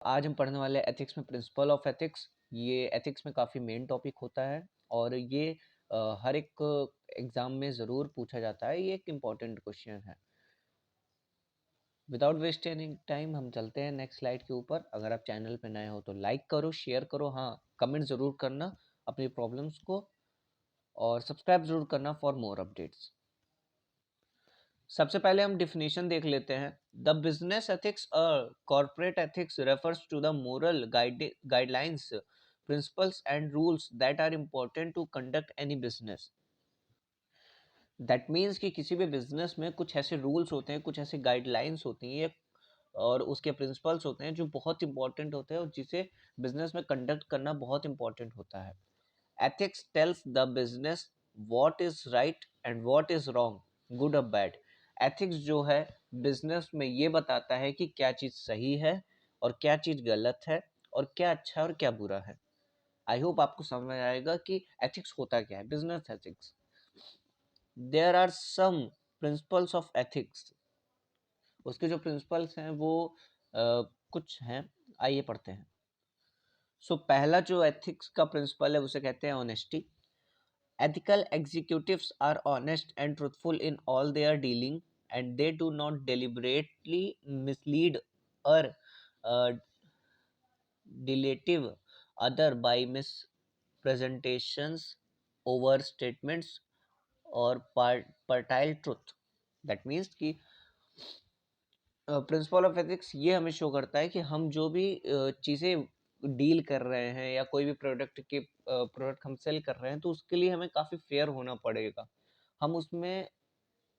आज हम पढ़ने वाले एथिक्स में प्रिंसिपल ऑफ एथिक्स। ये एथिक्स में काफ़ी मेन टॉपिक होता है और ये हर एक एग्ज़ाम में ज़रूर पूछा जाता है। ये एक इम्पॉर्टेंट क्वेश्चन है। विदाउट वेस्ट एनी टाइम हम चलते हैं नेक्स्ट स्लाइड के ऊपर। अगर आप चैनल पे नए हो तो लाइक करो, शेयर करो, हाँ कमेंट ज़रूर करना अपनी प्रॉब्लम्स को, और सब्सक्राइब ज़रूर करना फॉर मोर अपडेट्स। सबसे पहले हम डिफिनेशन देख लेते हैं। द बिजनेस एथिक्स और corporate ethics refers to the moral guidelines, principles and rules that are important to conduct any business. That means कि किसी भी बिजनेस में कुछ ऐसे रूल्स होते हैं, कुछ ऐसे गाइडलाइंस होती हैं और उसके प्रिंसिपल्स होते हैं जो बहुत इंपॉर्टेंट होते हैं और जिसे बिजनेस में कंडक्ट करना बहुत इंपॉर्टेंट होता है। Ethics tells the business what is right and what is wrong, good or bad. Ethics जो है बिजनेस में ये बताता है कि क्या चीज़ सही है और क्या चीज़ गलत है और क्या अच्छा और क्या बुरा है। आई होप आपको समझ आएगा कि एथिक्स होता क्या है, business ethics. There are some principles of ethics. उसके जो प्रिंसिपल्स हैं वो कुछ हैं, आइए पढ़ते हैं। सो पहला जो एथिक्स का प्रिंसिपल है उसे कहते हैं honesty. Ethical executives are honest and truthful in all their dealing, and they do not deliberately mislead or uh, deceive other by mispresentations, overstatements or partial truth. That means कि principle of ethics ये हमें show करता है कि हम जो भी चीज़ें डील कर रहे हैं या कोई भी प्रोडक्ट हम सेल कर रहे हैं तो उसके लिए हमें काफ़ी फेयर होना पड़ेगा। हम उसमें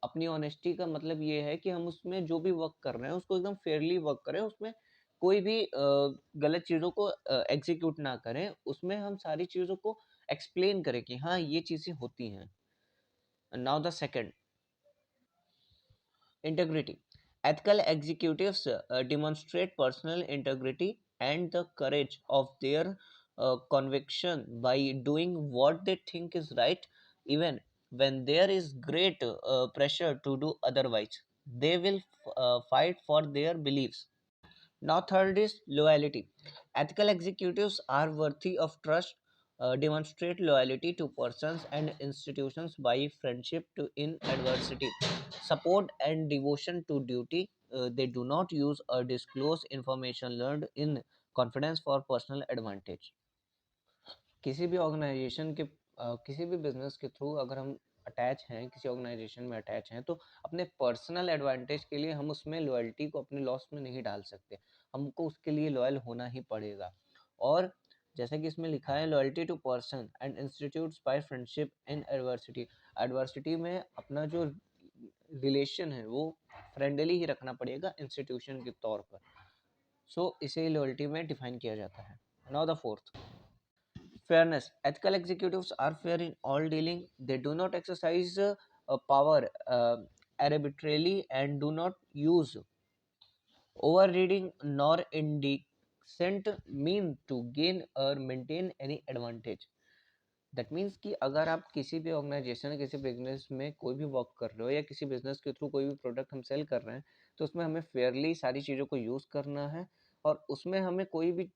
अपनी ऑनेस्टी का मतलब ये है कि हम उसमें जो भी वर्क कर रहे हैं उसको एकदम फेयरली वर्क करें, उसमें कोई भी गलत चीज़ों को एग्जीक्यूट ना करें, उसमें हम सारी चीज़ों को एक्सप्लेन करें कि हाँ ये चीज़ें होती हैं। Now the second, integrity. Ethical executives demonstrate personal integrity and the courage of their conviction by doing what they think is right, even when there is great pressure to do otherwise. They will fight for their beliefs. Now, third is loyalty. Ethical executives are worthy of trust, demonstrate loyalty to persons and institutions by friendship to in adversity, support and devotion to duty. They do not use or disclose information learned in confidence for personal advantage. किसी भी organisation के किसी भी business के through अगर हम attach हैं, किसी ऑर्गेनाइजेशन में अटैच हैं, तो अपने पर्सनल एडवांटेज के लिए हम उसमें लॉयल्टी को अपने लॉस में नहीं डाल सकते। हमको उसके लिए लॉयल होना ही पड़ेगा। और जैसा कि इसमें लिखा है, loyalty to person and institutes by friendship in adversity. Adversity में अपना जो रिलेशन है वो फ्रेंडली ही रखना पड़ेगा इंस्टीट्यूशन के तौर पर। सो इसे लॉयल्टी में डिफाइन किया जाता है। Now the fourth, fairness. Ethical executives are fair in all dealing. They do not exercise power arbitrarily and do not use overreading nor indecent mean to gain or maintain any advantage. That means कि अगर आप किसी भी organisation, किसी business में कोई भी work कर रहे हो या किसी बिजनेस के थ्रू कोई भी प्रोडक्ट हम सेल कर रहे हैं, तो उसमें हमें फेयरली सारी चीज़ों को यूज़ करना है और उसमें हमें कोई भी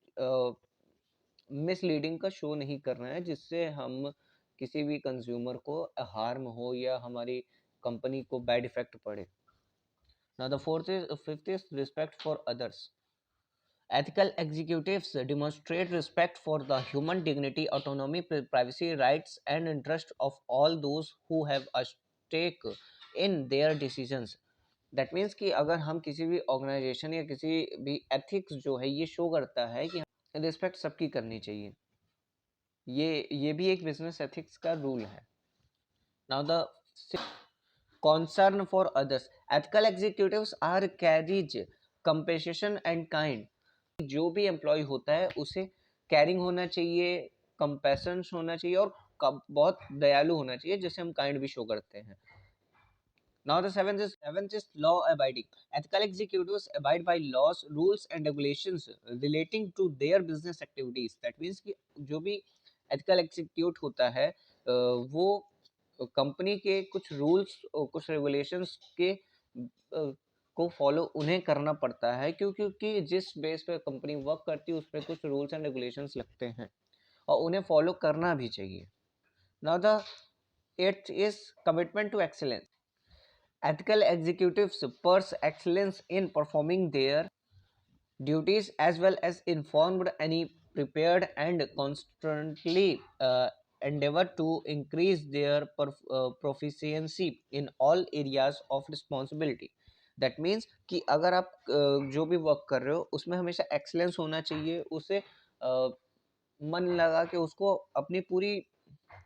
मिसलीडिंग का शो नहीं करना है जिससे हम किसी भी कंज्यूमर को हार्म हो या हमारी कंपनी को बैड इफेक्ट पड़े। Now the fifth is respect for others. Ethical executives demonstrate respect for the human dignity, autonomy, privacy, rights, and interest of all those who have a stake in their decisions. That means कि अगर हम किसी भी organisation या किसी भी ethics जो है ये शो करता है कि रिस्पेक्ट सबकी करनी चाहिए। ये भी एक बिजनेस एथिक्स का रूल है। Now the concern for others. Ethical executives are carries compassion and kind. जो भी एम्प्लॉय होता है उसे कैरिंग होना चाहिए, कंपैशन होना चाहिए और बहुत दयालु होना चाहिए, जैसे हम काइंड भी शो करते हैं। Now the seventh is law abiding. Ethical executives abide by laws, rules and regulations relating to their business activities. That means कि जो भी ethical execute होता है वो कंपनी के कुछ रूल्स और कुछ रेगुलेशंस के को फॉलो उन्हें करना पड़ता है, क्योंकि जिस बेस पे कंपनी वर्क करती है उस पर कुछ रूल्स एंड रेगुलेशंस लगते हैं और उन्हें फॉलो करना भी चाहिए. Now the eighth is commitment to excellence. Ethical executives pursue excellence in performing their duties as well as informed and prepared and constantly endeavor to increase their proficiency in all areas of responsibility. That means कि अगर आप जो भी work कर रहे हो उसमें हमेशा एक्सलेंस होना चाहिए, उसे मन लगा के उसको अपनी पूरी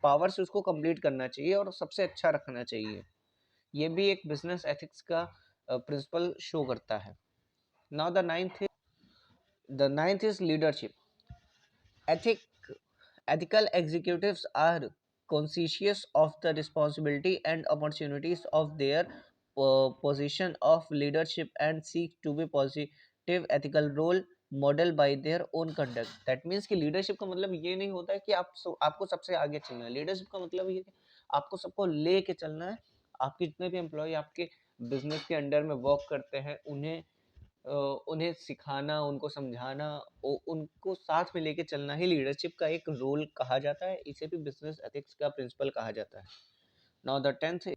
पावर से उसको कंप्लीट करना चाहिए और सबसे अच्छा रखना चाहिए. ये भी एक बिजनेस एथिक्स का प्रिंसिपल शो करता है. Now the ninth is leadership. Ethic, ethical executives are conscious of the responsibility and opportunities of their position of leadership and seek to be positive ethical role model by their own conduct. That means कि leadership का मतलब ये नहीं होता है कि आपको सबसे आगे चलना है. लीडरशिप का मतलब ये कि आपको सबको ले के चलना है. आपके जितने भी एम्प्लॉय आपके बिजनेस के अंडर में वर्क करते हैं उन्हें सिखाना, उनको समझाना, उनको साथ में लेके चलना ही लीडरशिप का एक रोल कहा जाता है. इसे भी बिजनेस एथिक्स का प्रिंसिपल कहा जाता है. Now the tenth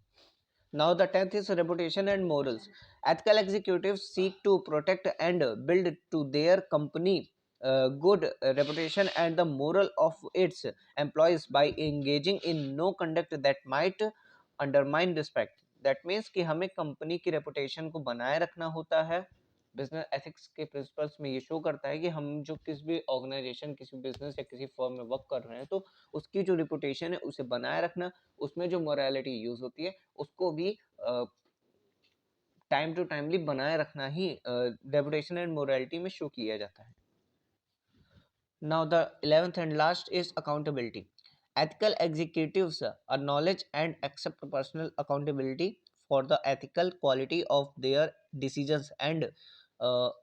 Now the tenth is reputation and morals. Ethical executives seek to protect and build to their company good reputation and the moral of its employees by engaging in no conduct that might undermine respect. That means कि हमें company की reputation को बनाए रखना होता है. Business ethics के principles में ये शो करता है कि हम जो किसी भी ऑर्गेनाइजेशन, किसी बिजनेस या किसी फर्म में वर्क कर रहे हैं तो उसकी जो रिपुटेशन है उसे बनाए रखना, उसमें जो मोरालिटी यूज होती है उसको भी टाइम टू टाइमली बनाए रखना ही रेपुटेशन एंड मोरालिटी में शो किया जाता है. Now the 11th and last is accountability. Ethical executives acknowledge and accept personal accountability for the ethical quality of their decisions and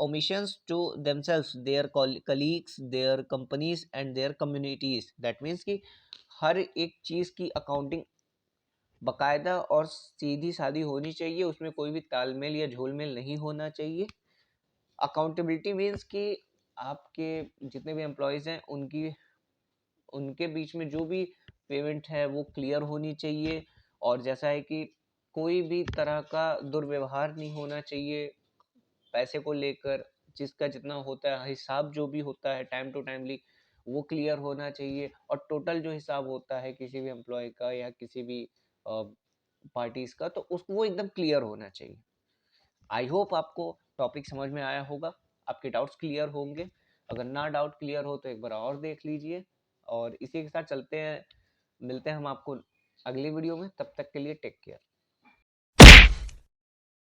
omissions to themselves, their colleagues, their companies and their communities. That means कि हर एक चीज़ की accounting बाकायदा और सीधी सादी होनी चाहिए, उसमें कोई भी तालमेल या झोलमेल नहीं होना चाहिए. अकाउंटेबिलिटी मीन्स कि आपके जितने भी एम्प्लॉयज़ हैं उनके बीच में जो भी पेमेंट है वो क्लियर होनी चाहिए, और जैसा है कि कोई भी तरह का दुर्व्यवहार नहीं होना चाहिए पैसे को लेकर. जिसका जितना होता है हिसाब जो भी होता है टाइम टू टाइमली वो क्लियर होना चाहिए, और टोटल जो हिसाब होता है किसी भी एम्प्लॉय का या किसी भी पार्टीज का तो उसको वो एकदम क्लियर होना चाहिए. आई होप आपको टॉपिक समझ में आया होगा, आपके डाउट्स क्लियर होंगे. अगर ना डाउट क्लियर हो तो एक बार और देख लीजिए. और इसी के साथ चलते हैं, मिलते हैं हम आपको अगली वीडियो में. तब तक के लिए टेक केयर.